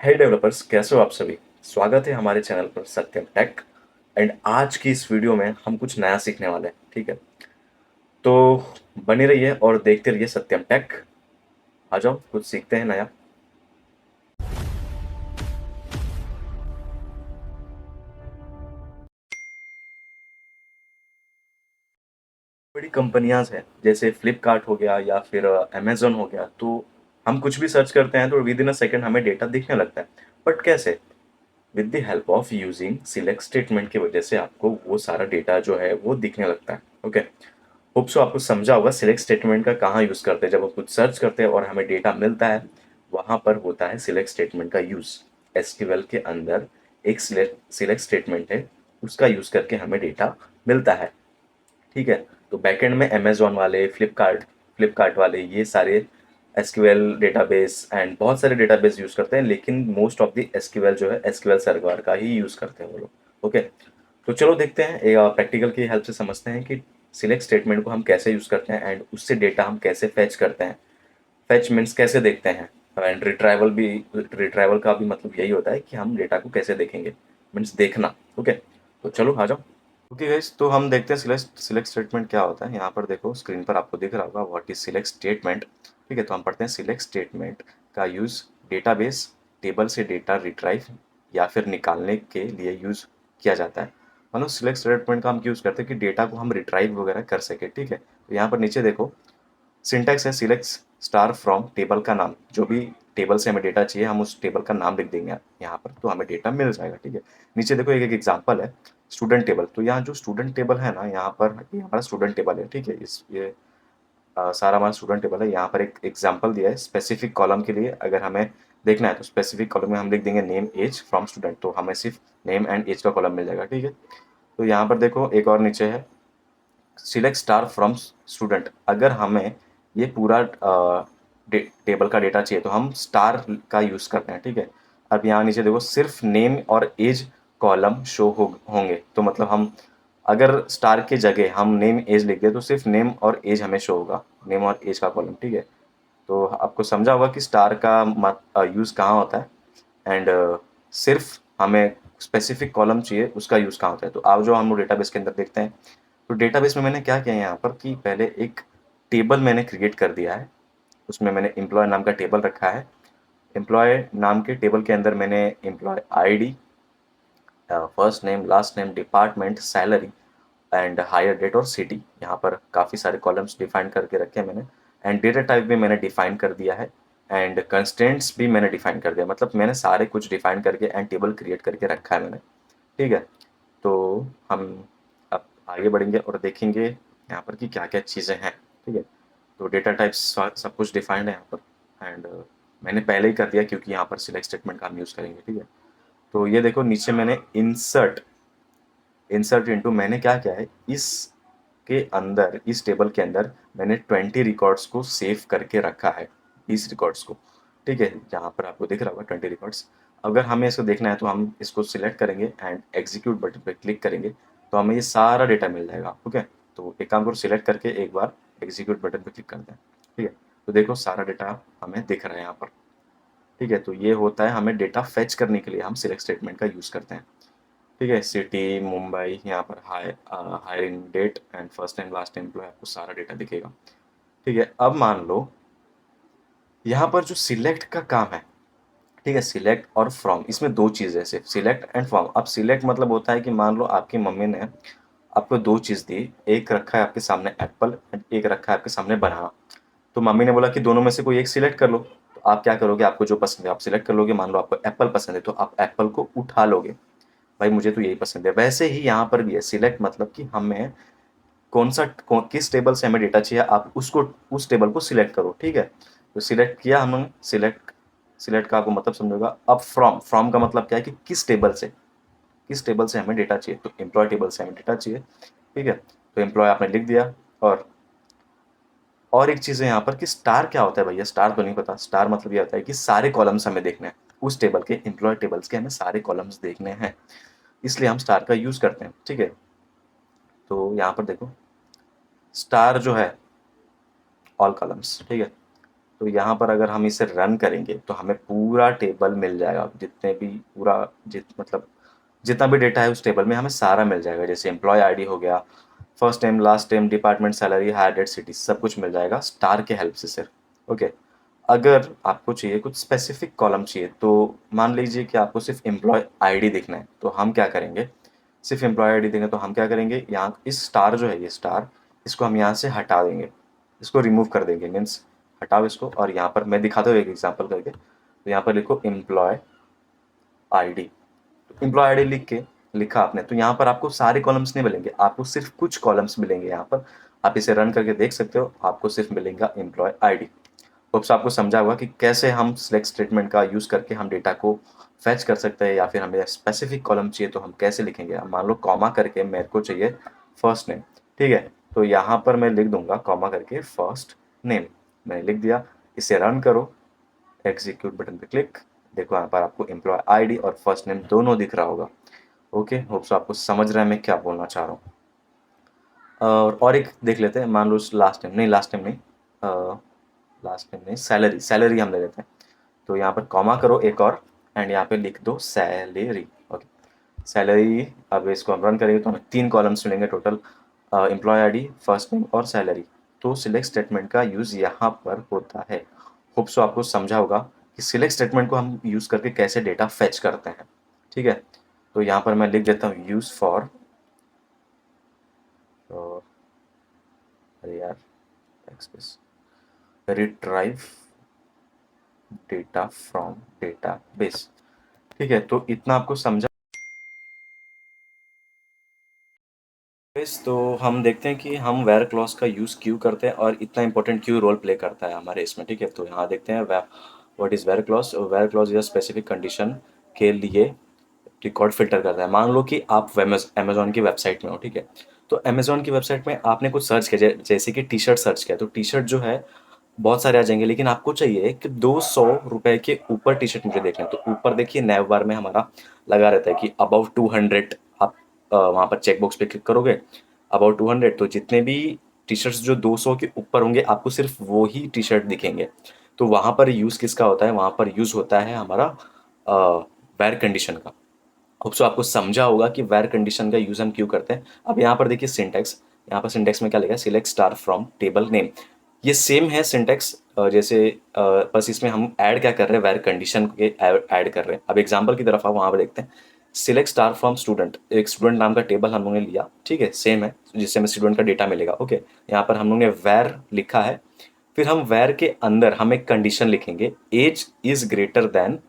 हे developers, कैसे हो आप सभी। स्वागत है हमारे चैनल पर सत्यम टेक। एंड आज की इस वीडियो में हम कुछ नया सीखने वाले हैं, ठीक है। तो बने रहिए और देखते रहिए सत्यम टेक। आ जाओ, कुछ सीखते हैं नया। बड़ी कंपनियां हैं जैसे फ्लिपकार्ट हो गया या फिर अमेजोन हो गया, तो हम कुछ भी सर्च करते हैं तो विद इन अ सेकेंड हमें डेटा दिखने लगता है। बट कैसे? With the help of using select statement की वजह से आपको वो सारा डेटा जो है वो दिखने लगता है। ओके, होप सो आपको समझा होगा सिलेक्ट स्टेटमेंट का कहाँ यूज़ करते हैं। जब हम कुछ सर्च करते हैं और हमें डेटा मिलता है, वहाँ पर होता है सिलेक्ट स्टेटमेंट का यूज़। एसक्यूएल के अंदर एक सिलेक्ट स्टेटमेंट है, उसका यूज़ करके हमें डेटा मिलता है, ठीक है। तो बैकएंड में अमेजोन वाले, फ्लिपकार्ट वाले, ये सारे एसक्यूएल डेटाबेस एंड बहुत सारे डेटाबेस यूज़ करते हैं, लेकिन मोस्ट ऑफ द एसक्यूएल जो है एसक्यूएल सर्वर का ही यूज़ करते हैं वो लोग। ओके, तो चलो देखते हैं, प्रैक्टिकल की हेल्प से समझते हैं कि सिलेक्ट स्टेटमेंट को हम कैसे यूज़ करते हैं एंड उससे डेटा हम कैसे फैच करते हैं। फैच मीन्स कैसे देखते हैं, एंड रिट्राइवल का भी मतलब यही होता है कि हम डेटा को कैसे देखेंगे, मीन्स देखना। ओके, तो चलो आ जाओ। ओके गाइस, तो हम देखते हैं सिलेक्ट सिलेक्ट स्टेटमेंट क्या होता है। यहाँ पर देखो, स्क्रीन पर आपको दिख रहा होगा व्हाट इज सिलेक्ट स्टेटमेंट। ठीक है, तो हम पढ़ते हैं सिलेक्ट स्टेटमेंट का यूज़ डेटाबेस टेबल से डेटा रिट्राइव या फिर निकालने के लिए यूज़ किया जाता है। मतलब सिलेक्ट स्टेटमेंट का हम यूज़ करते हैं कि डेटा को हम रिट्राइव वगैरह कर सके। ठीक है, तो यहाँ पर नीचे देखो सिंटैक्स है सिलेक्ट स्टार फ्रॉम टेबल का नाम, जो भी टेबल से हमें डेटा चाहिए हम उस टेबल का नाम लिख देंगे यहाँ पर, तो हमें डेटा मिल जाएगा। ठीक है, नीचे देखो एक एक एग्जांपल है स्टूडेंट टेबल। तो यहाँ जो स्टूडेंट टेबल है ना, यहाँ पर ये हमारा स्टूडेंट टेबल है। ठीक है, इस ये सारा हमारा स्टूडेंट टेबल है। यहाँ पर एक एग्जांपल दिया है स्पेसिफिक कॉलम के लिए। अगर हमें देखना है तो स्पेसिफिक कॉलम में हम लिख देंगे नेम एज फ्रॉम स्टूडेंट, तो हमें सिर्फ नेम एंड एज का कॉलम मिल जाएगा। ठीक है, तो यहाँ पर देखो एक और नीचे है सिलेक्ट स्टार फ्रॉम स्टूडेंट। अगर हमें ये पूरा टेबल का डेटा चाहिए तो हम स्टार का यूज़ करते हैं। ठीक है, अब यहाँ नीचे देखो सिर्फ नेम और एज कॉलम शो होंगे, तो मतलब हम अगर स्टार के जगह हम नेम एज लिख दे तो सिर्फ नेम और एज हमें शो होगा, नेम और एज का कॉलम। ठीक है, तो आपको समझा होगा कि स्टार का यूज़ कहाँ होता है एंड सिर्फ हमें स्पेसिफिक कॉलम चाहिए उसका यूज़ कहाँ होता है। तो आप जो हम लोग डेटाबेस के अंदर देखते हैं, तो डेटाबेस में मैंने क्या किया है यहाँ पर कि पहले एक टेबल मैंने क्रिएट कर दिया है। उसमें मैंने एम्प्लॉय नाम का टेबल रखा है। एम्प्लॉय नाम के टेबल के अंदर मैंने employee ID, first name, last name, department, salary and hire date और सिटी, यहाँ पर काफ़ी सारे कॉलम्स डिफाइन करके रखे हैं मैंने। एंड डेटा टाइप भी मैंने डिफाइन कर दिया है एंड कंस्टेंट्स भी मैंने डिफाइन कर दिया। मतलब मैंने सारे कुछ डिफाइन करके एंड टेबल क्रिएट करके रखा है मैंने। ठीक है, तो हम अब आगे बढ़ेंगे और देखेंगे यहाँ पर कि क्या क्या चीज़ें हैं। ठीक है, तो डेटा टाइप्स सब कुछ डिफाइंड है यहाँ पर एंड मैंने पहले ही कर दिया क्योंकि यहाँ पर सिलेक्ट स्टेटमेंट का हम यूज़ करेंगे। ठीक है, तो ये देखो नीचे मैंने इंसर्ट इंसर्ट इनटू मैंने क्या किया है, इस के अंदर, इस टेबल के अंदर मैंने 20 रिकॉर्ड्स को सेव करके रखा है, 20 रिकॉर्ड्स को। ठीक है, जहाँ पर आपको दिख रहा होगा 20 रिकॉर्ड्स। अगर हमें इसको देखना है तो हम इसको सिलेक्ट करेंगे एंड एग्जीक्यूट बटन पे क्लिक करेंगे तो हमें ये सारा डेटा मिल जाएगा। ओके, तो एक काम करो, सिलेक्ट करके एक बार एग्जीक्यूट बटन पे क्लिक करते हैं। ठीक है, तो देखो सारा डेटा हमें दिख रहा है यहाँ पर। ठीक है, तो ये होता है हमें डेटा फेच करने के लिए हम सिलेक्ट स्टेटमेंट का यूज़ करते हैं। ठीक है, सिटी मुंबई, यहाँ पर hiring date and first time last time employee, आपको सारा डेटा दिखेगा। ठीक है, अब मान लो यहाँ पर जो सिलेक्ट का काम है, ठीक है, सिलेक्ट और फ्रॉम, इसमें दो चीज़ें हैं सिर्फ, सिलेक्ट एंड फ्रॉम। अब सिलेक्ट मतलब होता है कि मान लो आपकी मम्मी ने आपको दो चीज़ दी, एक रखा है आपके सामने एप्पल एंड एक रखा है आपके सामने बनाना। तो मम्मी ने बोला कि दोनों में से कोई एक सिलेक्ट कर लो, तो आप क्या करोगे, आपको जो पसंद है आप सिलेक्ट कर लोगे। मान लो आपको एप्पल पसंद है तो आप एप्पल को उठा लोगे, भाई मुझे तो यही पसंद है। वैसे ही यहाँ पर भी है, सिलेक्ट मतलब कि हमें किस टेबल से हमें डेटा चाहिए, आप उसको उस टेबल को सिलेक्ट करो। ठीक है, तो सिलेक्ट किया हमने, सिलेक्ट सिलेक्ट का आपको मतलब समझोगा। अब फ्रॉम, फ्रॉम का मतलब क्या है कि किस टेबल से हमें डेटा चाहिए, तो एम्प्लॉय टेबल से हमें डेटा चाहिए। ठीक है, तो एम्प्लॉय आपने लिख दिया। और एक चीज़ है यहाँ पर कि स्टार क्या होता है भैया, स्टार तो नहीं पता। स्टार मतलब ये होता है कि सारे कॉलम्स हमें देखने हैं, उस टेबल के, एम्प्लॉय टेबल्स के हमें सारे कॉलम्स देखने हैं, इसलिए हम स्टार का यूज़ करते हैं। ठीक है, तो यहाँ पर देखो स्टार जो है ऑल कॉलम्स। ठीक है, तो यहाँ पर अगर हम इसे रन करेंगे तो हमें पूरा टेबल मिल जाएगा, जितने भी पूरा मतलब जितना भी डेटा है उस टेबल में हमें सारा मिल जाएगा। जैसे एम्प्लॉय आईडी हो गया, first name, last name, department, salary, hire date, city, सब कुछ मिल जाएगा स्टार के हेल्प से सिर्फ। ओके। अगर आपको चाहिए कुछ स्पेसिफिक कॉलम चाहिए, तो मान लीजिए कि आपको सिर्फ एम्प्लॉय आईडी देखना है, तो हम क्या करेंगे, सिर्फ एम्प्लॉय आईडी देंगे तो हम क्या करेंगे, यहाँ इस स्टार जो है, ये स्टार, इसको हम यहाँ से हटा देंगे, इसको रिमूव कर देंगे, मीन्स हटाओ इसको। और यहाँ पर मैं दिखाता हूँ एक एग्जांपल करके। तो यहाँ पर लिखो एम्प्लॉय आईडी, एम्प्लॉय आईडी लिख के लिखा आपने, तो यहाँ पर आपको सारे कॉलम्स नहीं मिलेंगे, आपको सिर्फ कुछ कॉलम्स मिलेंगे यहाँ पर। आप इसे रन करके देख सकते हो, आपको सिर्फ मिलेगा एम्प्लॉय आईडी। होप्स आपको समझा होगा कि कैसे हम सिलेक्ट स्टेटमेंट का यूज़ करके हम डेटा को फैच कर सकते हैं, या फिर हमें स्पेसिफिक कॉलम चाहिए तो हम कैसे लिखेंगे। अब मान लो कॉमा करके मेरे को चाहिए फर्स्ट नेम, ठीक है, तो यहाँ पर मैं लिख दूंगा कॉमा करके फर्स्ट नेम, मैंने लिख दिया। इसे रन करो, एग्जीक्यूट बटन पे क्लिक, देखो यहाँ पर आपको एम्प्लॉय आईडी और फर्स्ट नेम दोनों दिख रहा होगा। ओके, होप्स आपको समझ रहा है मैं क्या बोलना चाह रहा हूँ। और एक देख लेते हैं, मान लो लास्ट नेम नहीं, लास्ट नेम नहीं, लास्ट नेम नहीं, सैलरी, सैलरी हम ले लेते हैं। तो यहाँ पर कॉमा करो एक और, एंड यहाँ पे लिख दो सैलरी। Okay, salary. अब इसको हम रन करेंगे तो हमें 3 कॉलम्स मिलेंगे total, employee ID, first name और सैलरी। तो सिलेक्ट स्टेटमेंट का यूज़ यहाँ पर होता है। होप सो आपको समझा होगा कि सिलेक्ट स्टेटमेंट को हम यूज़ करके कैसे डेटा फेच करते हैं। ठीक है, तो यहाँ पर मैं लिख देता हूँ यूज़ फॉर, अरे यार, express, retrieve data from database. ठीक है, तो इतना आपको समझा। तो हम देखते हैं कि हम वेर क्लॉज का यूज़ क्यों करते हैं और इतना इंपॉर्टेंट क्यों रोल प्ले करता है हमारे इसमें। ठीक है, तो यहाँ देखते हैं what is where clause. Where clause या स्पेसिफिक कंडीशन के लिए रिकॉर्ड फिल्टर करता है। मान लो कि आप अमेजोन की वेबसाइट में हो, ठीक है, तो अमेजोन की वेबसाइट में आपने कुछ सर्च किया, जैसे कि टी शर्ट सर्च किया, तो टी शर्ट जो है बहुत सारे आ जाएंगे, लेकिन आपको चाहिए कि 200 रुपए के ऊपर टी शर्ट मुझे देखना है। तो ऊपर देखिए नैव बार में हमारा लगा रहता है कि अबाउट 200, आप वहाँ पर चेक बॉक्स पे क्लिक करोगे, अबाउट 200, तो जितने भी टी शर्ट्स जो 200 के ऊपर होंगे आपको सिर्फ वो ही टी शर्ट दिखेंगे। तो वहाँ पर यूज़ किसका होता है, वहाँ पर यूज़ होता है हमारा वेर कंडीशन का। होप सो आपको समझा होगा कि वेर कंडीशन का यूज़ हम क्यों करते हैं। अब यहाँ पर देखिए सिंटेक्स, यहाँ पर सिंटेक्स में क्या लिखा है, select star from table name. ये सेम है सिंटेक्स, जैसे बस इसमें हम ऐड क्या कर रहे हैं, वेर कंडीशन के ऐड कर रहे हैं। अब एग्जांपल की तरफ आप वहाँ पर देखते हैं, सिलेक्ट स्टार फ्रॉम स्टूडेंट, एक स्टूडेंट नाम का टेबल हम लोगों ने लिया, ठीक है, सेम है, जिससे हमें स्टूडेंट का डेटा मिलेगा। ओके, यहाँ पर हम लोगों ने वेर लिखा है, फिर हम वेर के अंदर हम एक कंडीशन लिखेंगे, एज इज ग्रेटर देन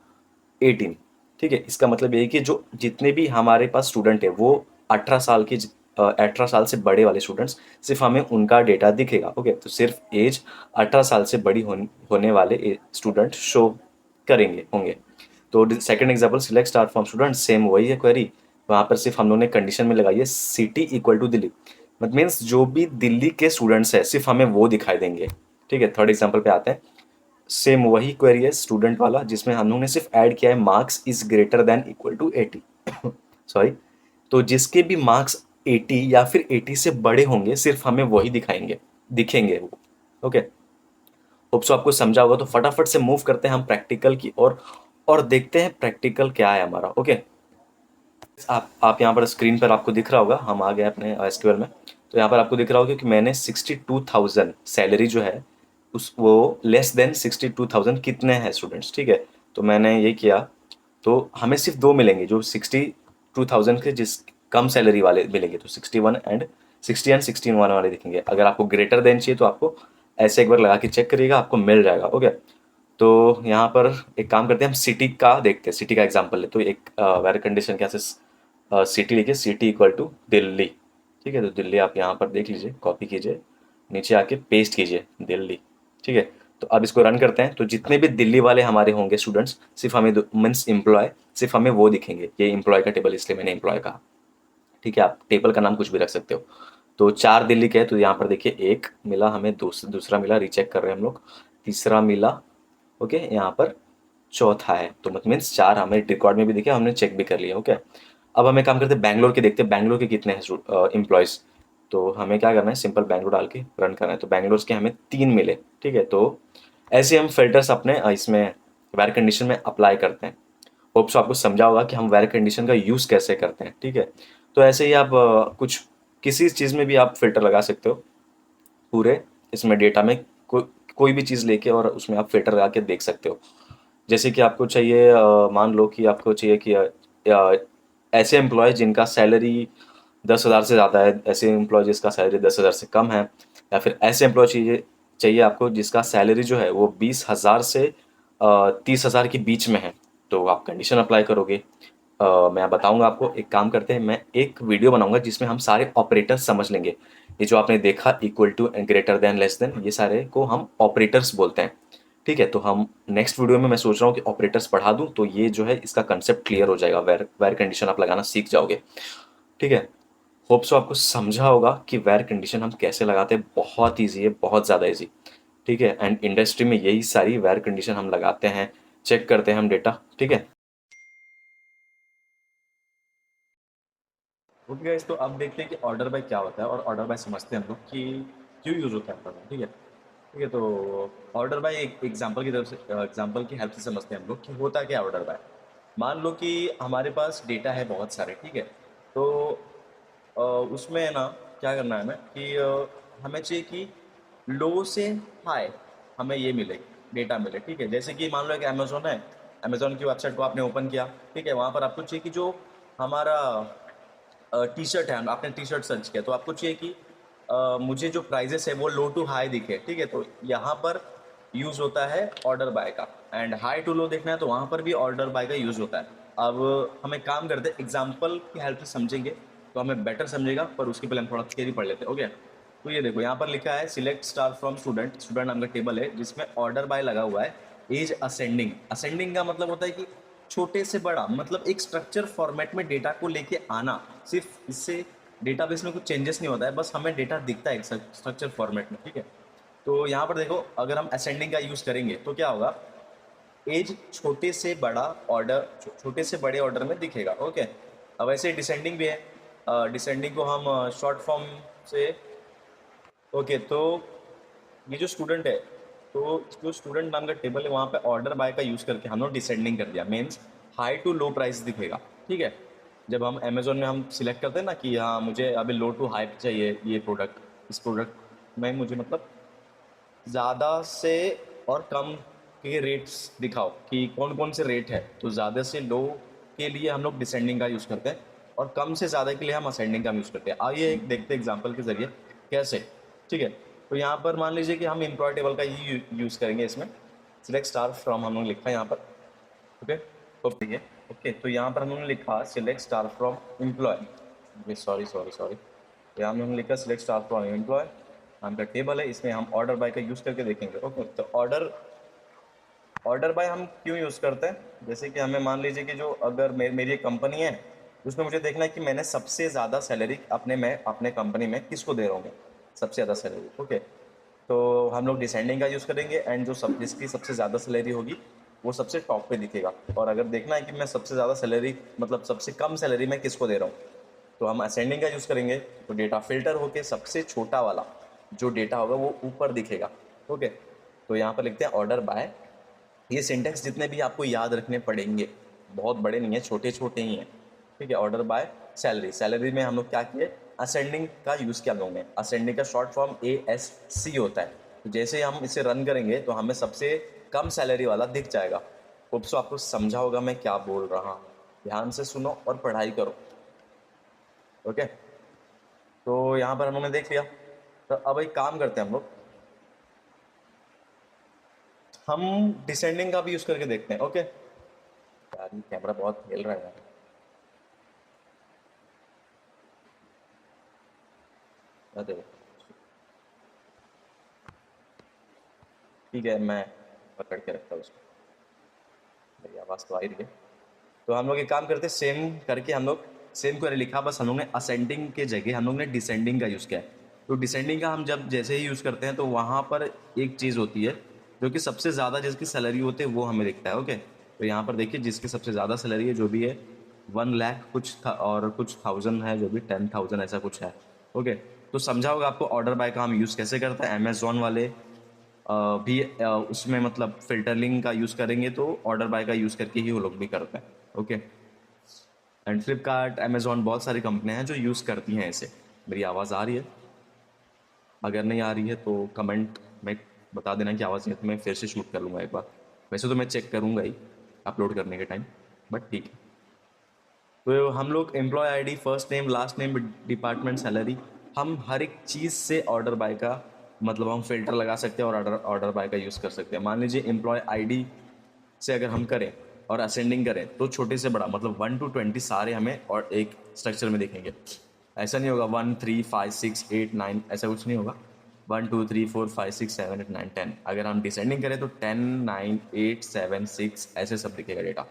18। ठीक है, इसका मतलब ये है कि जो जितने भी हमारे पास स्टूडेंट है वो 18 साल की, 18 साल से बड़े वाले स्टूडेंट्स, सिर्फ हमें उनका डेटा दिखेगा। ओके, तो सिर्फ एज 18 साल से बड़ी होने वाले स्टूडेंट शो करेंगे होंगे। तो second example, select star from student, same वही है क्वेरी, वहाँ पर सिर्फ हम लोगों ने कंडीशन में लगाई है सिटी इक्वल टू दिल्ली, मतलब मीन्स जो भी दिल्ली के स्टूडेंट्स है सिर्फ हमें वो दिखाई देंगे। ठीक है, थर्ड एग्जाम्पल पे आते हैं, सेम वही क्वेरी है स्टूडेंट वाला, जिसमें हम लोग ने सिर्फ ऐड किया है marks is greater than equal to 80। Sorry, तो जिसके भी मार्क्स 80 या फिर 80 से बड़े होंगे सिर्फ हमें वही दिखेंगे वो। ओके, होप सो आपको समझा होगा। तो फटाफट से मूव करते हैं हम प्रैक्टिकल की और देखते हैं प्रैक्टिकल क्या है हमारा। ओके, आप यहाँ पर स्क्रीन पर आपको दिख रहा होगा, हम आ गए अपने एसक्यूएल में। तो यहाँ पर आपको दिख रहा होगा कि मैंने 62,000 सैलरी जो है उस वो लेस देन 62,000 कितने हैं स्टूडेंट्स। ठीक है, तो मैंने ये किया, तो हमें सिर्फ 2 मिलेंगे जो 62,000 के जिस कम सैलरी वाले मिलेंगे, तो 61 एंड 61 वाले दिखेंगे। अगर आपको ग्रेटर देन चाहिए तो आपको ऐसे एक बार लगा के चेक करिएगा, आपको मिल जाएगा। ओके, तो यहाँ पर एक काम करते हैं, हम सिटी का देखते हैं, सिटी का एग्जांपल ले। तो एक वेर कंडीशन कैसे, सिटी लिखिए, सिटी इक्वल टू दिल्ली। ठीक है, तो दिल्ली आप यहाँ पर देख लीजिए, कॉपी कीजिए, नीचे आके पेस्ट कीजिए दिल्ली। ठीक है, तो अब इसको रन करते हैं, तो जितने भी दिल्ली वाले हमारे होंगे स्टूडेंट्स, सिर्फ हमें मीन्स एम्प्लॉय, सिर्फ हमें वो दिखेंगे। ये एम्प्लॉय का टेबल इसलिए मैंने एम्प्लॉय कहा। ठीक है, आप टेबल का नाम कुछ भी रख सकते हो। तो 4 दिल्ली के हैं, तो यहाँ पर देखिए एक मिला हमें, दूसरा मिला, रीचेक कर रहे हैं हम लोग, तीसरा मिला। ओके, यहाँ पर चौथा है, तो मतलब मीन्स 4 हमें रिकॉर्ड में भी दिखे, हमने चेक भी कर लिया। ओके, अब हमें काम करते हैं बैंगलोर के, देखते हैं बैंगलोर के कितने हैं एम्प्लॉयज़। तो हमें क्या करना है, सिंपल बैंगलोर डाल के रन करना है। तो बैंगलोर के हमें 3 मिले। ठीक है, तो ऐसे हम फिल्टर्स अपने इसमें वेयर कंडीशन में अप्लाई करते हैं। होप सो आपको समझा होगा कि हम वेयर कंडीशन का यूज़ कैसे करते हैं, ठीक है। तो ऐसे ही आप कुछ किसी चीज़ में भी आप फिल्टर लगा सकते हो पूरे इसमें डेटा में, कोई भी चीज़ लेके और उसमें आप फिल्टर लगा के देख सकते हो। जैसे कि आपको चाहिए मान लो कि आपको चाहिए कि ऐसे एम्प्लॉय जिनका सैलरी 10,000 से ज़्यादा है, ऐसे एम्प्लॉय जिसका सैलरी 10,000 से कम है, या फिर ऐसे एम्प्लॉय चाहिए चाहिए आपको जिसका सैलरी जो है वो 20,000 से 30,000 के बीच में है, तो आप कंडीशन अप्लाई करोगे। मैं बताऊंगा आपको, एक काम करते हैं, मैं एक वीडियो बनाऊंगा जिसमें हम सारे ऑपरेटर्स समझ लेंगे। ये जो आपने देखा equal to, greater than, less than, ये सारे को हम ऑपरेटर्स बोलते हैं, ठीक है। तो हम नेक्स्ट वीडियो में मैं सोच रहा हूँ कि ऑपरेटर्स पढ़ा दूँ, तो ये जो है इसका कंसेप्ट क्लियर हो जाएगा, वेर वेर कंडीशन आप लगाना सीख जाओगे, ठीक है। होप सो आपको समझा होगा कि वेर कंडीशन हम कैसे लगाते हैं, बहुत ईजी है, बहुत ज़्यादा ईजी, ठीक है। एंड इंडस्ट्री में यही सारी वेर कंडीशन हम लगाते हैं, चेक करते हैं हम डेटा, ठीक है। ओके गाइस, तो अब देखते हैं कि ऑर्डर बाय क्या होता है, और ऑर्डर बाय समझते हैं हम लोग कि क्यों यूज़ होता है ऑर्डर बाय, ठीक है। ठीक है, तो ऑर्डर बाय एक एग्जांपल की तरफ से, एग्जांपल की हेल्प से समझते हैं हम लोग कि होता क्या है ऑर्डर बाय। मान लो कि हमारे पास डेटा है बहुत सारे, ठीक है। तो उसमें है ना, क्या करना है हमें कि हमें चाहिए कि लो से हाई हमें ये मिले, डेटा मिले, ठीक है। जैसे कि मान लो एक अमेजोन है, अमेजोन की वेबसाइट को आपने ओपन किया, ठीक है। वहाँ पर आपको चाहिए कि जो हमारा टी शर्ट है, आपने टी शर्ट सर्च किया, तो आपको चाहिए कि मुझे जो प्राइजेस है वो लो टू हाई दिखे, ठीक है। तो यहाँ पर यूज़ होता है ऑर्डर बाय का। एंड हाई टू लो देखना है तो वहाँ पर भी ऑर्डर बाय का यूज़ होता है। अब हम एक काम करते हैं, एग्जाम्पल की हेल्प से समझेंगे तो हमें बेटर समझेगा, पर उसके पहले हम थोड़ा थियरी पढ़ लेते हैं, ओके। तो ये देखो, यहाँ पर लिखा है select star from student, student नाम का टेबल है जिसमें ऑर्डर बाय लगा हुआ है। एज असेंडिंग, असेंडिंग का मतलब होता है कि छोटे से बड़ा, मतलब एक स्ट्रक्चर फॉर्मेट में डेटा को लेके आना। सिर्फ इससे डेटाबेस में कुछ चेंजेस नहीं होता है, बस हमें डेटा दिखता है एक स्ट्रक्चर फॉर्मेट में, ठीक है। तो यहाँ पर देखो, अगर हम असेंडिंग का यूज़ करेंगे तो क्या होगा, एज छोटे से बड़ा ऑर्डर, छोटे से बड़े ऑर्डर में दिखेगा, ओके। अब ऐसे डिसेंडिंग भी है, डिसेंडिंग को हम शॉर्ट फॉर्म से, ओके। तो ये जो स्टूडेंट है, तो जो स्टूडेंट नाम का टेबल है वहाँ पे ऑर्डर बाय का यूज़ करके हम लोग डिसेंडिंग कर दिया, means high to low price दिखेगा, ठीक है। जब हम अमेजोन में हम सिलेक्ट करते हैं ना कि हाँ मुझे अभी लो टू हाई चाहिए ये प्रोडक्ट, इस प्रोडक्ट में मुझे मतलब ज़्यादा से और कम के रेट्स दिखाओ कि कौन कौन से रेट है, तो ज़्यादा से लो के लिए हम लोग डिसेंडिंग का यूज़ करते हैं, और कम से ज़्यादा के लिए हम असेंडिंग का यूज़ करते हैं। आइए एक देखते हैं एग्जाम्पल के ज़रिए कैसे, ठीक है। तो यहाँ पर मान लीजिए कि हम एम्प्लॉय टेबल का ही यूज़ करेंगे इसमें। सिलेक्ट स्टार फ्रॉम हम लोग लिखा है यहाँ पर, ओके। तो ठीक है, ओके। तो यहाँ पर हमने लिखा select star from employ, sorry sorry sorry, यहाँ में हमने लिखा सिलेक्ट स्टार फ्रॉम एम्प्लॉय, नाम का टेबल है, इसमें हम ऑर्डर बाय का यूज़ करके देखेंगे, ओके। तो ऑर्डर ऑर्डर बाय हम क्यों यूज़ करते हैं, जैसे कि हमें मान लीजिए कि जो अगर मेरी एक कंपनी है, उसमें मुझे देखना है कि मैंने सबसे ज़्यादा सैलरी मैं अपने कंपनी में किसको दे रहा हूँ मैं, सबसे ज़्यादा सैलरी, ओके। तो हम लोग डिसेंडिंग का यूज़ करेंगे, एंड जो जिसकी सबसे ज़्यादा सैलरी होगी वो सबसे टॉप पे दिखेगा। और अगर देखना है कि मैं सबसे ज़्यादा सैलरी, मतलब सबसे कम सैलरी मैं किसको दे रहा हूँ, तो हम असेंडिंग का यूज़ करेंगे। तो डेटा फिल्टर होके सबसे छोटा वाला जो डेटा होगा वो ऊपर दिखेगा, ओके। तो यहाँ पर लिखते हैं ऑर्डर बाय। ये सिंटेक्स जितने भी आपको याद रखने पड़ेंगे, बहुत बड़े नहीं है, छोटे छोटे ही हैं, ठीक है। ऑर्डर बाय सैलरी, सैलरी में हम लोग क्या किए, असेंडिंग का यूज़ किया हम लोगों ने। असेंडिंग का शॉर्ट फॉर्म ASC होता है। तो जैसे ही हम इसे रन करेंगे तो हमें सबसे कम सैलरी वाला दिख जाएगा। होप सो आपको समझा होगा मैं क्या बोल रहा हूँ, ध्यान से सुनो और पढ़ाई करो, ओके। तो यहाँ पर हम लोगों ने देख लिया। तो अब एक काम करते हैं हम लोग, हम डिसेंडिंग का भी यूज़ करके देखते हैं, ओके। यार ये कैमरा बहुत खेल रहा है यार, अरे ठीक है, मैं पकड़ के रखता हूँ उसको, मेरी आवाज़ तो आ ही रही है। तो हम लोग एक काम करते हैं, सेम करके हम लोग सेम क्वेरी लिखा, बस हम लोग ने असेंडिंग के जगह हम लोग ने डिसेंडिंग का यूज़ किया है। तो डिसेंडिंग का हम जब जैसे ही यूज़ करते हैं तो वहाँ पर एक चीज़ होती है जो कि सबसे ज़्यादा जिसकी सैलरी होती है वो हमें दिखता है, ओके। तो यहाँ पर देखिए जिसकी सबसे ज़्यादा सैलरी है जो भी है 1 लाख कुछ था, और कुछ थाउजेंड है जो भी 10,000 ऐसा कुछ है, ओके। तो समझा होगा आपको ऑर्डर बाय का हम यूज़ कैसे करते हैं, अमेजोन वाले भी उसमें मतलब फ़िल्टरिंग का यूज़ करेंगे तो ऑर्डर बाय का यूज़ करके ही वो लोग भी करते हैं। ओके। एंड फ्लिपकार्ट, अमेज़न बहुत सारी कंपनियाँ हैं जो यूज़ करती हैं इसे। मेरी आवाज़ आ रही है? अगर नहीं आ रही है तो कमेंट में बता देना कि आवाज़ नहीं है तो मैं फिर से शूट कर लूँगा एक बार। वैसे तो मैं चेक करूँगा ही अपलोड करने के टाइम, बट ठीक है। तो हम लोग employee ID, first name, last name, department, salary, हम हर एक चीज़ से ऑर्डर बाय का मतलब हम फ़िल्टर लगा सकते हैं और ऑर्डर ऑर्डर बाय का यूज़ कर सकते हैं। मान लीजिए एम्प्लॉय आईडी से अगर हम करें और असेंडिंग करें तो छोटे से बड़ा मतलब 1 to 20 सारे हमें और एक स्ट्रक्चर में दिखेंगे। ऐसा नहीं होगा 1 3 5 6 8 9 ऐसा कुछ नहीं होगा। 1 2 3 4 5 6 7 8 9 10। अगर हम डिसेंडिंग करें तो 10 9 8 7 6 ऐसे सब दिखेगा डेटा।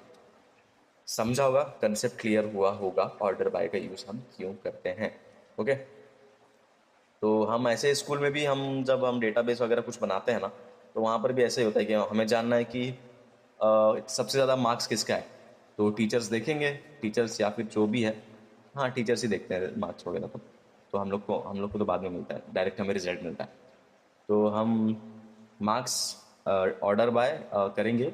समझा होगा, कंसेप्ट क्लियर हुआ होगा ऑर्डर बाय का यूज़ हम क्यों करते हैं। ओके। तो हम ऐसे स्कूल में भी हम जब हम डेटाबेस वगैरह कुछ बनाते हैं ना तो वहाँ पर भी ऐसे ही होता है कि हमें जानना है कि सबसे ज़्यादा मार्क्स किसका है। तो टीचर्स देखेंगे, टीचर्स या फिर जो भी है, हाँ टीचर्स ही देखते हैं मार्क्स वगैरह तो हम लोग को तो बाद में मिलता है, डायरेक्ट हमें रिजल्ट मिलता है। तो हम मार्क्स ऑर्डर बाय करेंगे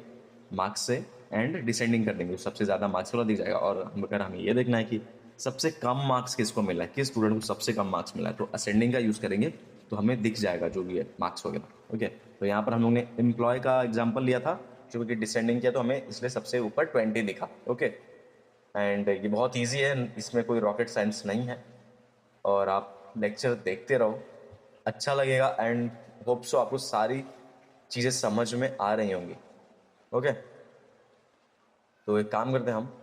मार्क्स से एंड डिसेंडिंग कर देंगे, सबसे ज़्यादा मार्क्स वाला दिख जाएगा। और अगर हमें ये देखना है कि सबसे कम मार्क्स किसको मिला है, किस स्टूडेंट को सबसे कम मार्क्स मिला है, तो असेंडिंग का यूज़ करेंगे तो हमें दिख जाएगा जो भी है मार्क्स वगैरह। ओके। तो यहाँ पर हम लोग ने एम्प्लॉय का एग्जाम्पल लिया था जो कि डिसेंडिंग किया तो हमें इसलिए सबसे ऊपर 20 दिखा। ओके। एंड ये बहुत ईजी है, इसमें कोई रॉकेट साइंस नहीं है। और आप लेक्चर देखते रहो, अच्छा लगेगा एंड होप सो आपको सारी चीज़ें समझ में आ रही होंगी। ओके। तो एक काम करते हैं, हम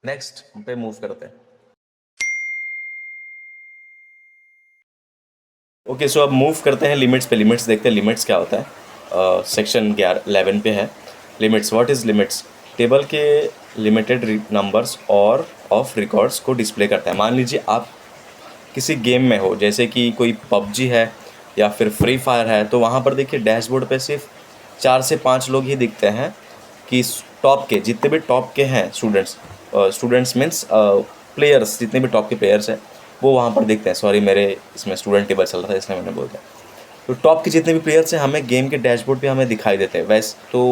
नेक्स्ट पे मूव करते हैं। ओके, सो अब मूव करते हैं लिमिट्स पे। लिमिट्स देखते हैं लिमिट्स क्या होता है। सेक्शन 11 पे है limits. What is limits? Table के लिमिटेड नंबर्स और ऑफ रिकॉर्ड्स को डिस्प्ले करता है। मान लीजिए आप किसी गेम में हो, जैसे कि कोई पबजी है या फिर फ्री फायर है, तो वहाँ पर देखिए डैशबोर्ड पे सिर्फ 4 से 5 लोग ही दिखते हैं कि टॉप के जितने भी टॉप के हैं स्टूडेंट्स, स्टूडेंट्स मीन्स प्लेयर्स, जितने भी टॉप के प्लेयर्स हैं वो वहाँ पर दिखते हैं। सॉरी, मेरे इसमें स्टूडेंट टेबल चल रहा था इसलिए मैंने बोल दिया। तो टॉप के जितने भी प्लेयर्स हैं हमें गेम के डैशबोर्ड पे हमें दिखाई देते हैं। वैसे तो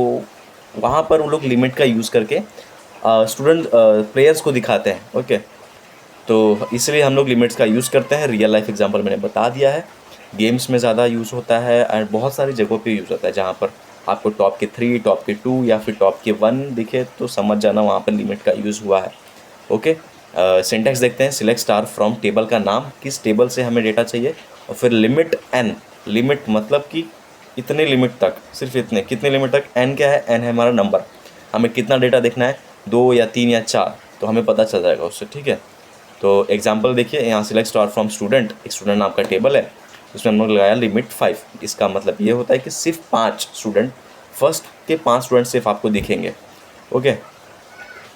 वहाँ पर वो लोग लिमिट का यूज़ करके स्टूडेंट प्लेयर्स को दिखाते हैं। ओके। तो इसलिए हम लोग लिमिट्स का यूज़ करते हैं। रियल लाइफ एग्जांपल मैंने बता दिया है। गेम्स में ज़्यादा यूज़ होता है एंड बहुत सारी जगहों पे यूज़ होता है। जहाँ पर आपको टॉप के 3, टॉप के 2 या फिर टॉप के 1 दिखे तो समझ जाना वहाँ पर लिमिट का यूज़ हुआ है। ओके। सिंटैक्स देखते हैं। सिलेक्ट स्टार फ्रॉम टेबल का नाम, किस टेबल से हमें डेटा चाहिए, और फिर लिमिट एन। लिमिट मतलब कि इतने लिमिट तक, सिर्फ इतने, कितने लिमिट तक। एन क्या है? एन है हमारा नंबर, हमें कितना डेटा देखना है, 2 या 3 या 4, तो हमें पता चल जाएगा उससे। ठीक है। तो एग्जाम्पल देखिए, यहाँ सिलेक्ट स्टार फ्रॉम स्टूडेंट, एक स्टूडेंट नाम का टेबल है, उसमें हम लोग लगाया लिमिट 5। इसका मतलब ये होता है कि सिर्फ 5 स्टूडेंट, फर्स्ट के 5 स्टूडेंट सिर्फ आपको दिखेंगे। ओके।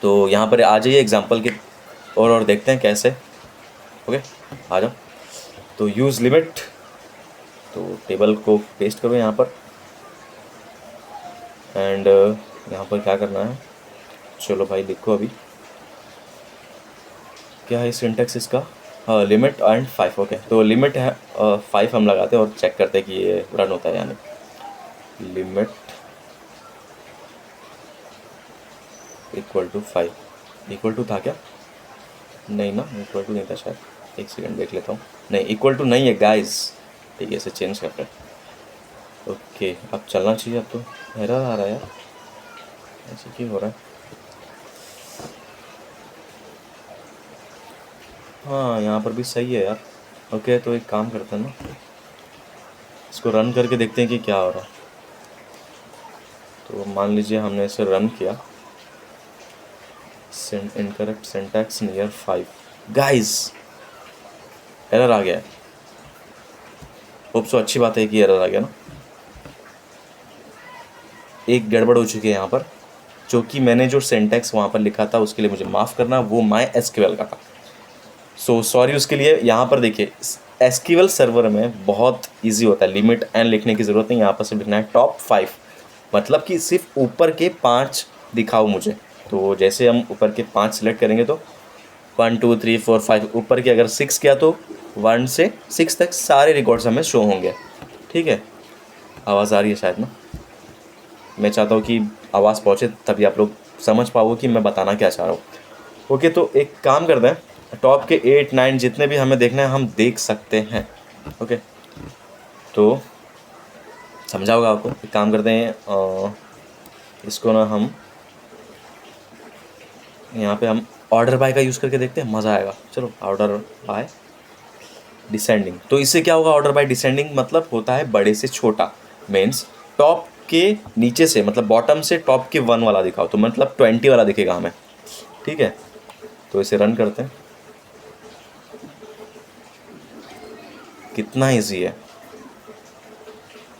तो यहाँ पर आ जाइए एग्जाम्पल के और देखते हैं कैसे। ओके, आ जाओ। तो यूज़ लिमिट, तो टेबल को पेस्ट करो यहाँ पर एंड यहाँ पर क्या करना है, चलो भाई लिखो अभी क्या है सिंटेक्स इसका। Limit and 5। ओके, तो लिमिट है 5 हम लगाते हैं और चेक करते हैं कि ये रन होता है यानी। Limit equal to 5, equal to था क्या? नहीं ना, इक्वल टू नहीं था शायद, एक सेकंड देख लेता हूँ। नहीं, इक्वल टू नहीं है गाइस। ठीक है, इसे चेंज करते हैं। ओके, अब चलना चाहिए। अब तो एरर आ रहा है यार, ऐसे क्यों हो रहा है? हाँ, यहाँ पर भी सही है यार। ओके, तो एक काम करते हैं ना, इसको रन करके देखते हैं कि क्या हो रहा है। तो मान लीजिए हमने इसे रन किया, incorrect syntax near 5, guys error आ गया है। होप सो अच्छी बात है कि एरर आ गया ना। एक गड़बड़ हो चुकी है यहाँ पर, जो कि मैंने जो सिंटैक्स वहाँ पर लिखा था उसके लिए मुझे माफ़ करना, वो माई एसक्यूएल का था। सो सॉरी उसके लिए। यहाँ पर देखिए, एसक्यूएल सर्वर में बहुत इजी होता है, लिमिट एन लिखने की ज़रूरत नहीं। यहाँ पर सिर्फ लिखना है टॉप 5, मतलब कि सिर्फ ऊपर के 5 दिखाओ मुझे। तो जैसे हम ऊपर के 5 सिलेक्ट करेंगे तो 1 2 3 4 5, ऊपर के अगर 6 किया तो 1 से 6 तक सारे रिकॉर्ड्स हमें शो होंगे। ठीक है। आवाज़ आ रही है शायद ना। मैं चाहता हूँ कि आवाज़ पहुँचे तभी आप लोग समझ पाओगे कि मैं बताना क्या चाह रहा हूँ। ओके, तो एक काम करते हैं, टॉप के 8 9 जितने भी हमें देखना है हम देख सकते हैं। ओके, तो समझा होगा आपको। एक काम करते हैं, इसको ना हम यहाँ पे हम ऑर्डर बाय का यूज़ करके देखते हैं, मज़ा आएगा। चलो, ऑर्डर बाय डिसेंडिंग। तो इससे क्या होगा, ऑर्डर बाय डिसेंडिंग मतलब होता है बड़े से छोटा, मीन्स टॉप के नीचे से, मतलब बॉटम से टॉप के 1 वाला दिखाओ तो मतलब 20 वाला दिखेगा हमें। ठीक है, तो इसे रन करते हैं। कितना ईजी है,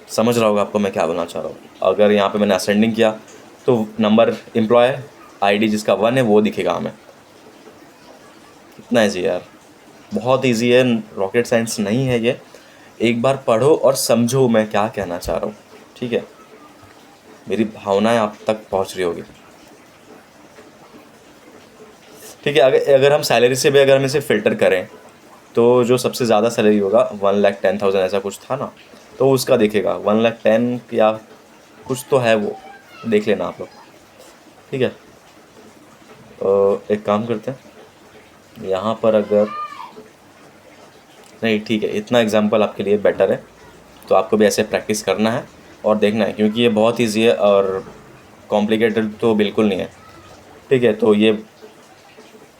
समझ रहा होगा आपको मैं क्या बोलना चाह रहा हूँ। अगर यहाँ पे मैंने असेंडिंग किया तो नंबर एम्प्लॉय आईडी जिसका 1 है वो दिखेगा हमें। कितना ईजी है यार, बहुत ईजी है, रॉकेट साइंस नहीं है ये। एक बार पढ़ो और समझो मैं क्या कहना चाह रहा हूँ। ठीक है, मेरी भावनाएं आप तक पहुँच रही होगी। ठीक है, अगर अगर हम सैलरी से भी अगर हम इसे फ़िल्टर करें तो जो सबसे ज़्यादा सैलरी होगा 1,10,000 ऐसा कुछ था ना, तो उसका दिखेगा 1,10,000 या कुछ तो है, वो देख लेना आप लोग। ठीक है, तो एक काम करते हैं, यहाँ पर अगर नहीं, ठीक है, इतना एग्जांपल आपके लिए बेटर है। तो आपको भी ऐसे प्रैक्टिस करना है और देखना है, क्योंकि ये बहुत ईजी है और कॉम्प्लिकेटेड तो बिल्कुल नहीं है। ठीक है, तो ये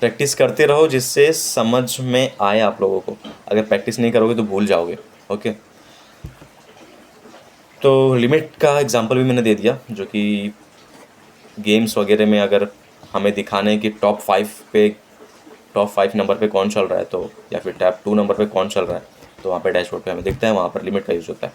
प्रैक्टिस करते रहो जिससे समझ में आए आप लोगों को। अगर प्रैक्टिस नहीं करोगे तो भूल जाओगे। ओके, तो लिमिट का एग्जांपल भी मैंने दे दिया, जो कि गेम्स वगैरह में अगर हमें दिखाने कि टॉप 5 नंबर पे कौन चल रहा है, तो या फिर टॉप 2 नंबर पे कौन चल रहा है, तो वहाँ पे डैशबोर्ड पे हमें दिखता है, वहाँ पर लिमिट का यूज़ होता है।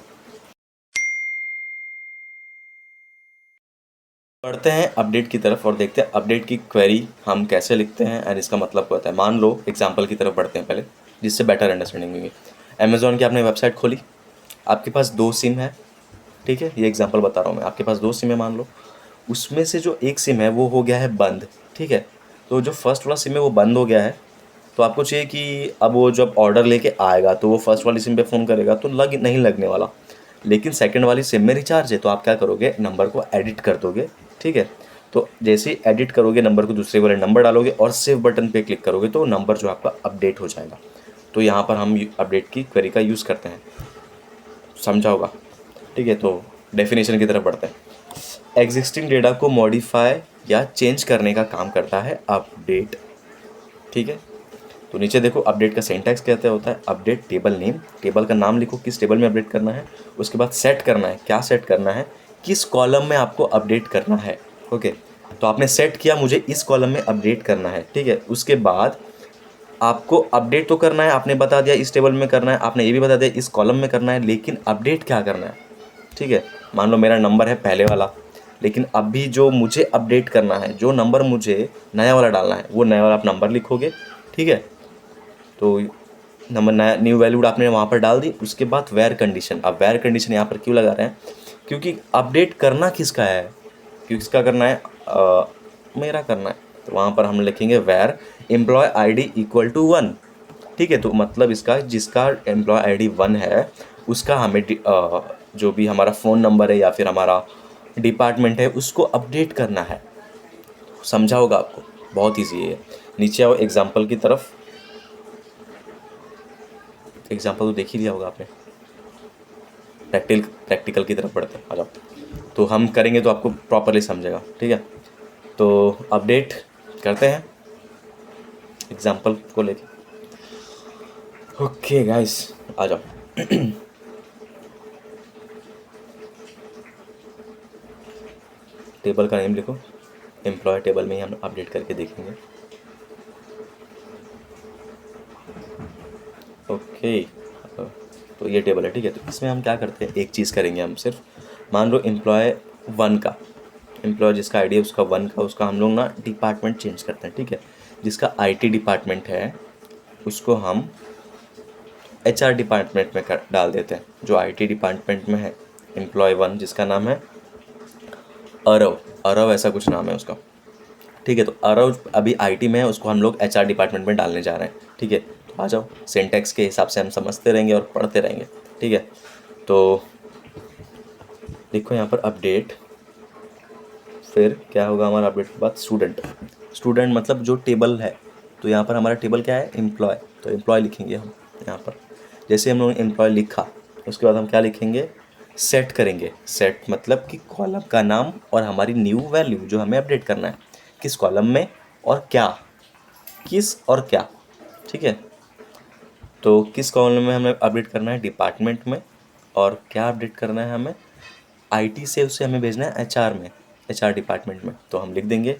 बढ़ते हैं अपडेट की तरफ और देखते हैं अपडेट की क्वेरी हम कैसे लिखते हैं एंड इसका मतलब क्या होता है। मान लो एग्जांपल की तरफ बढ़ते हैं पहले, जिससे बेटर अंडरस्टैंडिंग होगी। अमेज़ॉन की आपने वेबसाइट खोली, आपके पास 2 सिम है। ठीक है, ये एग्जांपल बता रहा हूँ मैं, आपके पास 2 सिम है मान लो, उसमें से जो एक सिम है वो हो गया है बंद। ठीक है, तो जो फर्स्ट वाला सिम है वो बंद हो गया है, तो आपको चाहिए कि अब वो जब ऑर्डर लेके आएगा तो वो फर्स्ट वाली सिम पे फ़ोन करेगा तो लग नहीं लगने वाला। लेकिन सेकंड वाली सिम में रिचार्ज है, तो आप क्या करोगे, नंबर को एडिट कर दोगे। ठीक है, तो जैसे ही एडिट करोगे नंबर को, दूसरे वाले नंबर डालोगे और सेव बटन पे क्लिक करोगे तो नंबर जो आपका अपडेट हो जाएगा। तो यहाँ पर हम अपडेट की क्वेरी का यूज़ करते हैं, समझा होगा। ठीक है, तो डेफिनेशन की तरफ बढ़ते हैं। एग्जिस्टिंग डेटा को मॉडिफाई या चेंज करने का काम करता है अपडेट। ठीक है, तो नीचे देखो अपडेट का सिंटैक्स कहते होता है, अपडेट टेबल नेम, टेबल का नाम लिखो किस टेबल में अपडेट करना है। उसके बाद सेट करना है, क्या सेट करना है, किस कॉलम में आपको अपडेट करना है। ओके, तो आपने सेट किया मुझे इस कॉलम में अपडेट करना है। ठीक है, उसके बाद आपको अपडेट तो करना है, आपने बता दिया इस टेबल में करना है, आपने ये भी बता दिया इस कॉलम में करना है, लेकिन अपडेट क्या करना है। ठीक है, मान लो मेरा नंबर है पहले वाला, लेकिन अभी जो मुझे अपडेट करना है, जो नंबर मुझे नया वाला डालना है, वो नया वाला आप नंबर लिखोगे। ठीक है, तो नंबर नया न्यू वैल्यूड आपने वहाँ पर डाल दी। उसके बाद वेयर कंडीशन, अब वेयर कंडीशन यहाँ पर क्यों लगा रहे हैं, क्योंकि अपडेट करना किसका है, किसका करना है, मेरा करना है। तो वहाँ पर हम लिखेंगे where employee ID equal to 1। ठीक है, तो मतलब इसका जिसका एम्प्लॉय आईडी 1 है उसका हमें जो भी हमारा फ़ोन नंबर है या फिर हमारा डिपार्टमेंट है उसको अपडेट करना है। समझा होगा आपको, बहुत ईजी है। नीचे आओ एग्जाम्पल की तरफ, एग्जाम्पल तो देख ही लिया होगा आपने। प्रैक्टिकल की तरफ बढ़ते हैं, आ जाओ। तो हम करेंगे तो आपको प्रॉपरली समझेगा। ठीक है, तो अपडेट करते हैं एग्जाम्पल को लेके। ओके गाइस, आ जाओ। टेबल का नेम लिखो, एम्प्लॉय टेबल में ही हम अपडेट करके देखेंगे। ओके, तो ये टेबल है। ठीक है, तो इसमें हम क्या करते हैं, एक चीज़ करेंगे हम सिर्फ, मान लो एम्प्लॉय 1 का, एम्प्लॉय जिसका आईडी है उसका 1 का, उसका हम लोग ना डिपार्टमेंट चेंज करते हैं। ठीक है, जिसका आईटी डिपार्टमेंट है उसको हम एचआर डिपार्टमेंट में कर डाल देते हैं, जो आईटी डिपार्टमेंट में है। एम्प्लॉय 1 जिसका नाम है अरव, अरव ऐसा कुछ नाम है उसका। ठीक है, तो अरव अभी आईटी में है, उसको हम लोग एचआर डिपार्टमेंट में डालने जा रहे हैं। ठीक है, तो आ जाओ, सिंटैक्स के हिसाब से हम समझते रहेंगे और पढ़ते रहेंगे। ठीक है, तो देखो यहाँ पर अपडेट, फिर क्या होगा हमारा अपडेट के बाद स्टूडेंट। स्टूडेंट मतलब जो टेबल है, तो यहाँ पर हमारा टेबल क्या है, एम्प्लॉय, तो एम्प्लॉय लिखेंगे हम यहाँ पर। जैसे हमने एम्प्लॉय लिखा, उसके बाद हम क्या लिखेंगे, सेट करेंगे। सेट मतलब कि कॉलम का नाम और हमारी न्यू वैल्यू जो हमें अपडेट करना है, किस कॉलम में और क्या, किस और क्या, ठीक है। तो किस कॉलम में हमें अपडेट करना है, डिपार्टमेंट में, और क्या अपडेट करना है हमें, आईटी से उसे हमें भेजना है एचआर में, एचआर डिपार्टमेंट में। तो हम लिख देंगे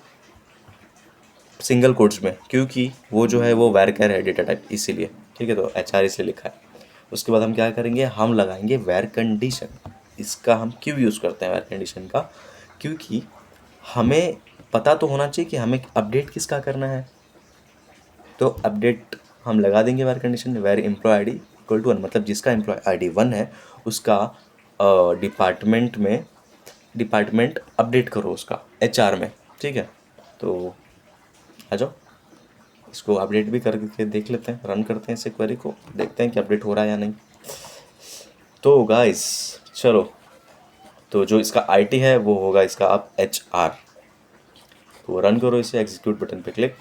सिंगल कोट्स में, क्योंकि वो जो है वो वैरकर है डेटा टाइप, इसीलिए, ठीक है। तो एचआर इसलिए लिखा है। उसके बाद हम क्या करेंगे, हम लगाएंगे वेर कंडीशन। इसका हम क्यों यूज़ करते हैं वेर कंडीशन का, क्योंकि हमें पता तो होना चाहिए कि हमें अपडेट किसका करना है। तो अपडेट हम लगा देंगे where condition, where employee I D equal to 1, मतलब जिसका एम्प्लॉय आई डी 1 है उसका डिपार्टमेंट में, डिपार्टमेंट अपडेट करो उसका एचआर में, ठीक है। तो आ जाओ, इसको अपडेट भी करके देख लेते हैं, रन करते हैं इसे क्वेरी को, देखते हैं कि अपडेट हो रहा है या नहीं। तो गाइस चलो, तो जो इसका आईटी है वो होगा इसका आप एचआर। तो रन करो इसे, एग्जीक्यूट बटन पे click,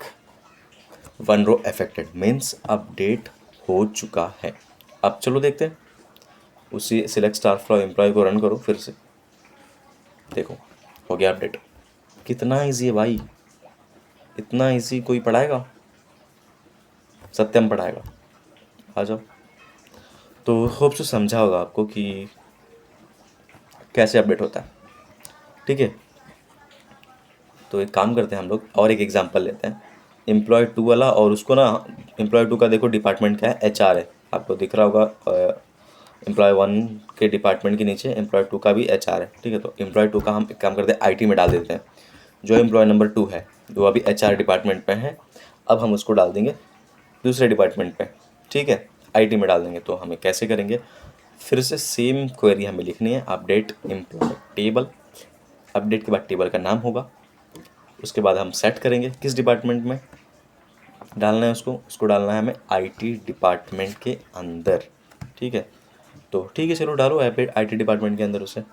1 row affected means update हो चुका है। अब चलो देखते हैं, उसी सिलेक्ट स्टार फ्लो एम्प्लॉय को रन करो फिर से, देखो हो गया अपडेट। कितना इजी है भाई, इतना इजी कोई पढ़ाएगा, सत्यम पढ़ाएगा। आ जाओ। तो होप से समझा होगा आपको कि कैसे अपडेट होता है, ठीक है। तो एक काम करते हैं हम लोग, और एक एग्जांपल लेते हैं एम्प्लॉय 2 वाला, और उसको ना, एम्प्लॉय 2 का देखो डिपार्टमेंट क्या है, एचआर है, आपको दिख रहा होगा। एम्प्लॉय 1 के डिपार्टमेंट के नीचे एम्प्लॉय 2 का भी एचआर है, ठीक है। तो एम्प्लॉय 2 का हम एक काम करते हैं, आईटी में डाल देते हैं। जो एम्प्लॉय नंबर 2 है वो अभी एचआर डिपार्टमेंट में है, अब हम उसको डाल देंगे दूसरे डिपार्टमेंट पे, ठीक है, आईटी में डाल देंगे। तो हमें कैसे करेंगे, फिर से सेम क्वेरी हमें लिखनी है, अपडेट एम्प्लॉय टेबल। अपडेट के बाद टेबल का नाम होगा, उसके बाद हम सेट करेंगे किस डिपार्टमेंट में डालना है उसको, उसको डालना है हमें आईटी डिपार्टमेंट के अंदर, ठीक है। तो ठीक है चलो डालो आईटी डिपार्टमेंट के अंदर उसे,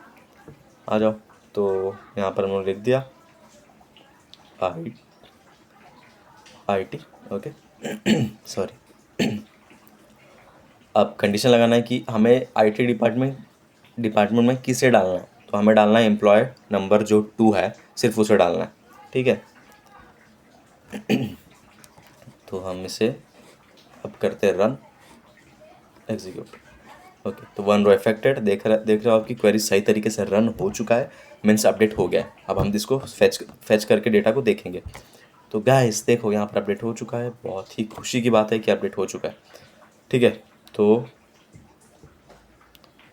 आ जाओ। तो यहाँ पर हमने लिख दिया आई आईटी, ओके सॉरी। अब कंडीशन लगाना है कि हमें आईटी डिपार्टमेंट में किसे डालना है, तो हमें डालना है एम्प्लॉय नंबर जो 2 है, सिर्फ उसे डालना है, ठीक है। तो हम इसे अब करते हैं रन, एग्जीक्यूट, ओके। तो 1 रो अफेक्टेड, देख रहे हो आपकी क्वेरी सही तरीके से रन हो चुका है, मीन्स अपडेट हो गया है। अब हम इसको फैच करके डेटा को देखेंगे। तो गाइस देखो यहाँ पर अपडेट हो चुका है, बहुत ही खुशी की बात है कि अपडेट हो चुका है, ठीक है। तो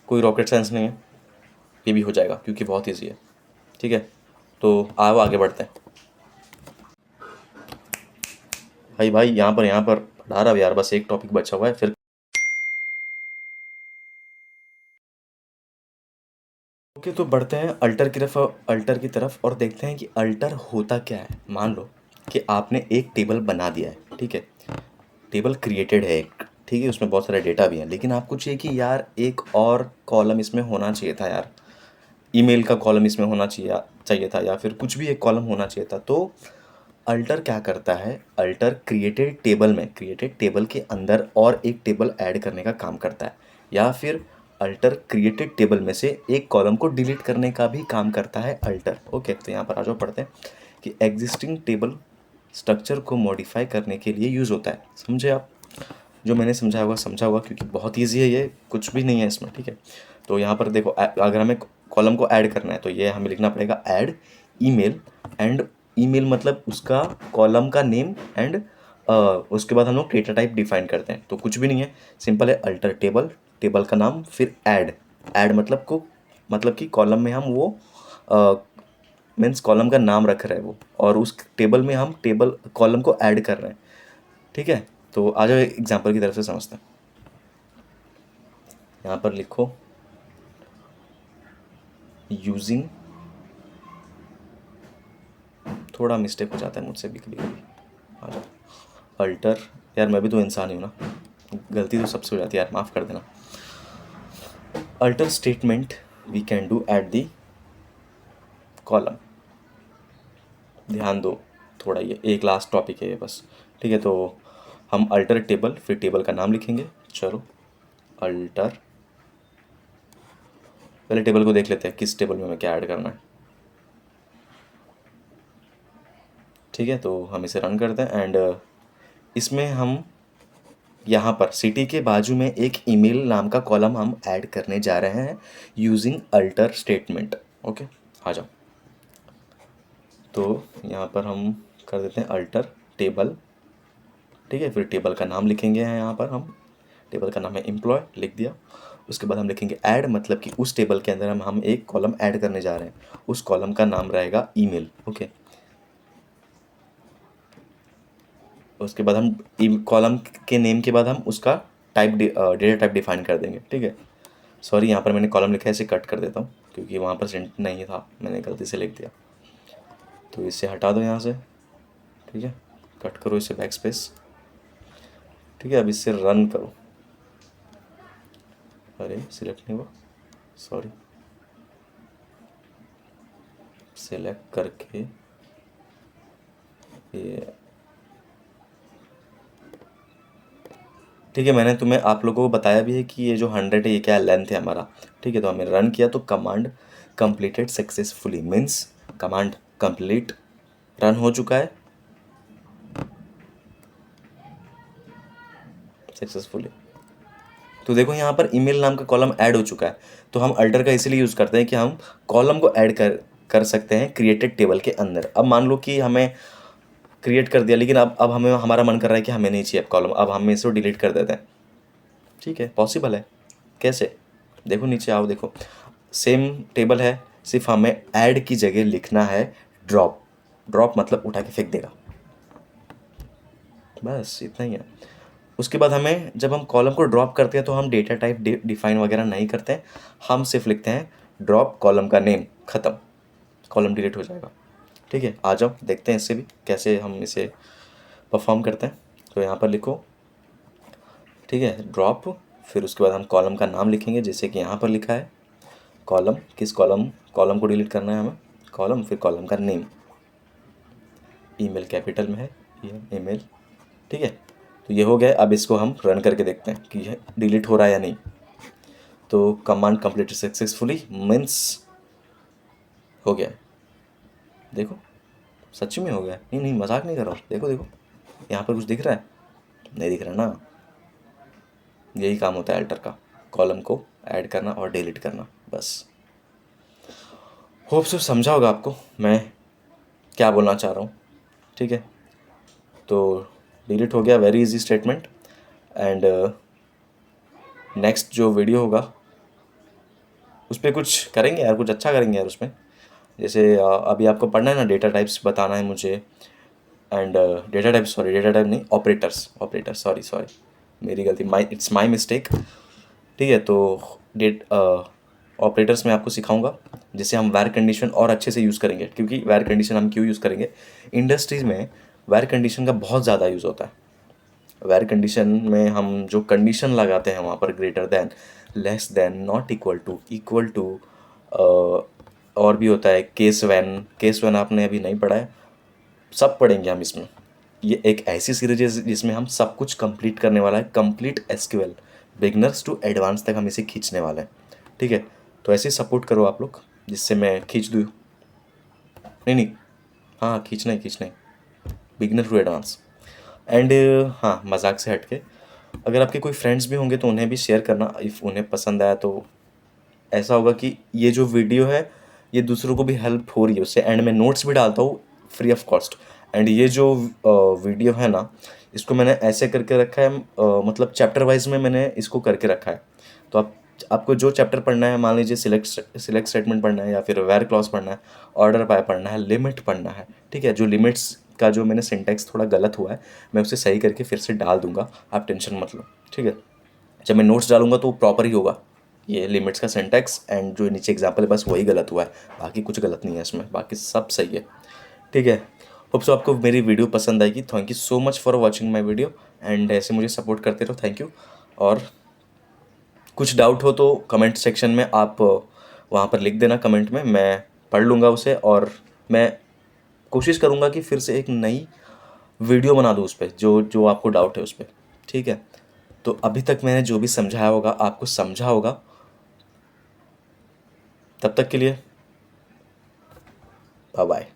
कोई रॉकेट साइंस नहीं है, ये भी हो जाएगा क्योंकि बहुत ईजी है, ठीक है। तो आओ आगे बढ़ते हैं। भाई यहाँ पर पढ़ा रहा हूँ यार, बस एक टॉपिक बचा हुआ है फिर। ओके तो बढ़ते हैं अल्टर की तरफ और देखते हैं कि अल्टर होता क्या है। मान लो कि आपने एक टेबल बना दिया है, ठीक है, टेबल क्रिएटेड है एक, ठीक है, उसमें बहुत सारे डेटा भी हैं, लेकिन आपको चाहिए कि यार एक और कॉलम इसमें होना चाहिए था यार, ईमेल का कॉलम इसमें होना चाहिए था, या फिर कुछ भी एक कॉलम होना चाहिए था। तो अल्टर क्या करता है, अल्टर क्रिएटेड टेबल के अंदर और एक टेबल ऐड करने का काम करता है, या फिर अल्टर क्रिएटेड टेबल में से एक कॉलम को डिलीट करने का भी काम करता है अल्टर, ओके। तो यहाँ पर आ जाओ पढ़ते हैं कि एग्जिस्टिंग टेबल स्ट्रक्चर को मॉडिफाई करने के लिए यूज़ होता है। समझे आप, जो मैंने समझा होगा क्योंकि बहुत ईजी है ये, कुछ भी नहीं है इसमें, ठीक है। तो यहाँ पर देखो अगर हमें कॉलम को ऐड करना है तो ये हमें लिखना पड़ेगा ऐड ईमेल, एंड ईमेल मतलब उसका कॉलम का नेम, एंड उसके बाद हम लोग डेटा टाइप डिफाइन करते हैं। तो कुछ भी नहीं है, सिंपल है, अल्टर टेबल, टेबल का नाम, फिर ऐड, ऐड मतलब कि कॉलम में हम वो मीन्स कॉलम का नाम रख रहे हैं वो, और उस टेबल में हम टेबल कॉलम को ऐड कर रहे हैं, ठीक है। तो आ जाओ एग्जाम्पल की तरफ से समझते हैं। यहाँ पर लिखो यूजिंग, थोड़ा मिस्टेक हो जाता है मुझसे भी कभी कभी, आ जाओ अल्टर, यार मैं भी तो इंसान ही हूँ ना, गलती तो सबसे हो जाती है यार, माफ़ कर देना। Alter statement we can do at the column. ध्यान दो थोड़ा, ये एक लास्ट टॉपिक है ये बस। ठीक है, तो हम अल्टर टेबल, फिर टेबल का नाम लिखेंगे। चलो अल्टर, पहले टेबल को देख लेते हैं किस टेबल में हमें क्या ऐड करना है। ठीक है, तो हम इसे रन करते हैं एंड इसमें हम यहाँ पर सिटी के बाजू में एक ईमेल नाम का कॉलम हम ऐड करने जा रहे हैं यूजिंग अल्टर स्टेटमेंट। ओके, आ जाओ। तो यहाँ पर हम कर देते हैं अल्टर टेबल। ठीक है, फिर टेबल का नाम लिखेंगे यहाँ पर हम, टेबल का नाम है एम्प्लॉय, लिख दिया। उसके बाद हम लिखेंगे ऐड, मतलब कि उस टेबल के अंदर हम एक कॉलम ऐड करने जा रहे हैं, उस कॉलम का नाम रहेगा ईमेल। ओके, उसके बाद हम कॉलम के नेम के बाद हम उसका टाइप, डेटा टाइप डिफाइन कर देंगे। ठीक है, सॉरी यहाँ पर मैंने कॉलम लिखा है, इसे कट कर देता हूँ क्योंकि वहाँ पर सेंट नहीं था, मैंने गलती से लिख दिया, तो इसे हटा दो यहाँ से। ठीक है, कट करो इसे, बैक स्पेस। ठीक है, अब इसे रन करो। अरे सिलेक्ट नहीं हुआ, सॉरी, सिलेक्ट करके ये, ठीक है, मैंने तुम्हें आप लोगों को बताया भी है कि ये जो 100 है ये क्या लेंथ है हमारा। ठीक है, तो हमने रन किया तो command completed successfully, means command complete, run हो चुका है सक्सेसफुली। तो देखो यहाँ पर ईमेल नाम का कॉलम ऐड हो चुका है। तो हम अल्टर का इसीलिए यूज़ करते हैं कि हम कॉलम को ऐड कर कर सकते हैं क्रिएटेड टेबल के अंदर। अब मान लो कि हमें क्रिएट कर दिया, लेकिन अब हमें हमारा मन कर रहा है कि हमें नहीं चाहिए अब कॉलम, अब हम इसे डिलीट कर देते हैं। ठीक है, पॉसिबल है। कैसे, देखो नीचे आओ, देखो सेम टेबल है, सिर्फ हमें ऐड की जगह लिखना है ड्रॉप। ड्रॉप मतलब उठा के फेंक देगा, बस इतना ही है। उसके बाद हमें जब हम कॉलम को ड्रॉप करते हैं तो हम डेटा टाइप डिफाइन वगैरह नहीं करते हैं, हम सिर्फ लिखते हैं ड्रॉप कॉलम का नेम, ख़त्म, कॉलम डिलीट हो जाएगा। ठीक है, आ जाओ देखते हैं इससे भी कैसे हम इसे परफॉर्म करते हैं। तो यहाँ पर लिखो, ठीक है, ड्रॉप, फिर उसके बाद हम कॉलम का नाम लिखेंगे जैसे कि यहाँ पर लिखा है कॉलम, किस कॉलम, कॉलम को डिलीट करना है हमें, कॉलम, फिर कॉलम का नेम, ईमेल कैपिटल में है ये ईमेल। ठीक है, तो ये हो गया। अब इसको हम रन करके देखते हैं कि ये डिलीट हो रहा है या नहीं। तो कमांड कंप्लीटेड सक्सेसफुली मीन्स हो गया, देखो सच में हो गया, नहीं नहीं मजाक नहीं कर रहा हूँ, देखो देखो यहाँ पर कुछ दिख रहा है, नहीं दिख रहा ना। यही काम होता है अल्टर का, कॉलम को ऐड करना और डिलीट करना, बस। होप सो समझा होगा आपको मैं क्या बोलना चाह रहा हूँ। ठीक है, तो डिलीट हो गया, very easy statement. And next जो वीडियो होगा उस पर कुछ करेंगे यार, कुछ अच्छा करेंगे यार उसमें। जैसे अभी आपको पढ़ना है ना, डेटा टाइप्स बताना है मुझे, and data type, sorry data type नहीं, ऑपरेटर्स, ऑपरेटर, सॉरी सॉरी, मेरी गलती, इट्स माई मिस्टेक। ठीक है, तो ऑपरेटर्स मैं आपको सिखाऊंगा जिससे हम वेर कंडीशन और अच्छे से यूज़ करेंगे। क्योंकि वेर कंडीशन हम क्यों यूज़ करेंगे, इंडस्ट्रीज़ में वेर कंडीशन का बहुत ज़्यादा यूज़ होता है। वेर कंडीशन में हम जो कंडीशन लगाते हैं वहाँ पर greater than, less than, not equal to, equal to, और भी होता है केस वैन, केस वैन आपने अभी नहीं पढ़ा है, सब पढ़ेंगे हम इसमें। ये एक ऐसी सीरीज है जिसमें हम सब कुछ कंप्लीट करने वाला है, complete SQL, beginners to advance तक हम इसे खींचने वाले हैं। ठीक है, तो ऐसे ही सपोर्ट करो आप लोग जिससे मैं खींच दूँ, नहीं नहीं, हाँ खींचना ही खींचना ही, बिगनर टू एडवांस। एंड हाँ, मजाक से हट के, अगर आपके कोई फ्रेंड्स भी होंगे तो उन्हें भी शेयर करना, इफ़ उन्हें पसंद आया तो ऐसा होगा कि ये जो वीडियो है ये दूसरों को भी हेल्प हो रही है उससे। एंड मैं नोट्स भी डालता हूँ फ्री ऑफ कॉस्ट। एंड ये जो वीडियो है ना, इसको मैंने ऐसे करके रखा है, मतलब चैप्टर वाइज में मैंने इसको करके रखा है। तो आपको जो चैप्टर पढ़ना है, मान लीजिए सिलेक्ट स्टेटमेंट पढ़ना है, या फिर वेर क्लॉज पढ़ना है, ऑर्डर बाय पढ़ना है, लिमिट पढ़ना है। ठीक है, जो लिमिट्स का जो मैंने सिंटेक्स थोड़ा गलत हुआ है मैं उसे सही करके फिर से डाल दूंगा, आप टेंशन मत लो। ठीक है, जब मैं नोट्स डालूंगा तो प्रॉपर ही होगा, ये लिमिट्स का सिंटैक्स एंड जो नीचे एग्जाम्पल है बस वही गलत हुआ है, बाकी कुछ गलत नहीं है इसमें, बाकी सब सही है। ठीक है, होप सो आपको मेरी वीडियो पसंद आएगी। Thank you so much for watching my video, and ऐसे मुझे सपोर्ट करते रहो, थैंक यू। और कुछ डाउट हो तो कमेंट सेक्शन में आप वहाँ पर लिख देना कमेंट में, मैं पढ़ लूँगा उसे और मैं कोशिश करूँगा कि फिर से एक नई वीडियो बना दूँ उस पे, जो जो आपको डाउट है उस पे। ठीक है? तो अभी तक मैंने जो भी समझाया होगा आपको समझा होगा। तब तक के लिए बाय बाय।